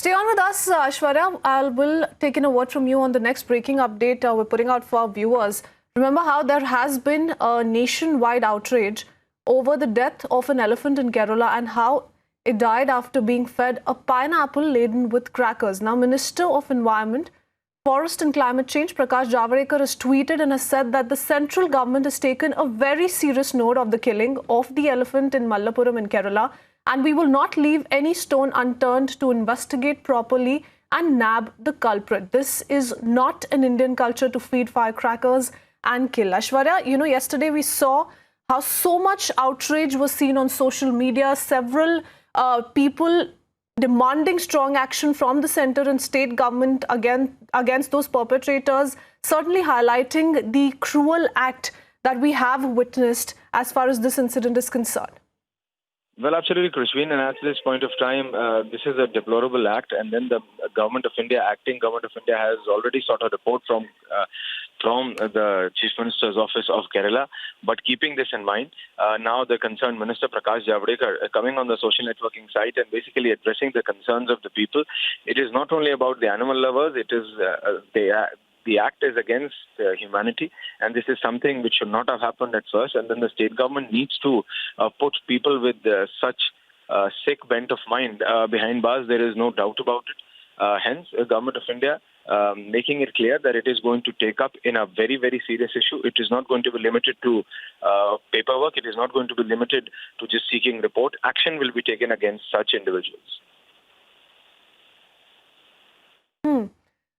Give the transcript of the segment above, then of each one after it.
Stay on with us, Aishwarya. Will take in a word from you on the next breaking update we're putting out for our viewers. Remember how there has been a nationwide outrage over the death of an elephant in Kerala and how it died after being fed a pineapple laden with crackers. Now, Minister of Environment, Forest and Climate Change, Prakash Javadekar, has tweeted and has said that the central government has taken a very serious note of the killing of the elephant in Malappuram in Kerala, and we will not leave any stone unturned to investigate properly and nab the culprit. This is not an Indian culture to feed firecrackers and kill. Aishwarya, yesterday we saw how so much outrage was seen on social media. Several people demanding strong action from the centre and state government against those perpetrators, certainly highlighting the cruel act that we have witnessed as far as this incident is concerned. Well, absolutely, Krishveen, and at this point of time, this is a deplorable act, and then the acting Government of India has already sought a report from the Chief Minister's Office of Kerala. But keeping this in mind, now the concerned Minister Prakash Javadekar coming on the social networking site and basically addressing the concerns of the people. It is not only about the animal lovers, it is the act is against humanity, and this is something which should not have happened at first. And then the state government needs to put people with such sick bent of mind behind bars. There is no doubt about it. Hence, the Government of India making it clear that it is going to take up in a very, very serious issue. It is not going to be limited to paperwork. It is not going to be limited to just seeking report. Action will be taken against such individuals.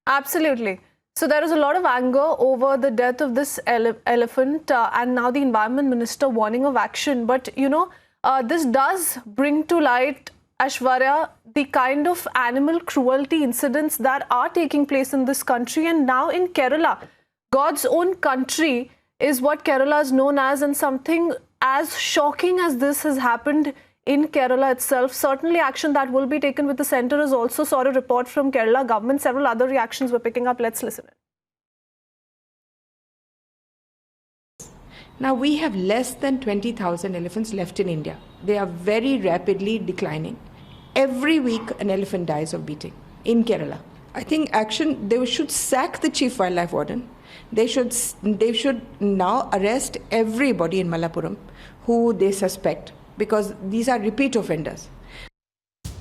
Absolutely. So there is a lot of anger over the death of this elephant and now the Environment Minister warning of action. But, this does bring to light, Aishwarya, the kind of animal cruelty incidents that are taking place in this country. And now in Kerala, God's own country is what Kerala is known as, and something as shocking as this has happened in Kerala itself. Certainly action that will be taken with the centre is also saw a report from Kerala government. Several other reactions were picking up. Let's listen in. Now we have less than 20,000 elephants left in India. They are very rapidly declining. Every week an elephant dies of beating in Kerala. I think they should sack the Chief Wildlife Warden. They should now arrest everybody in Malappuram who they suspect, because these are repeat offenders.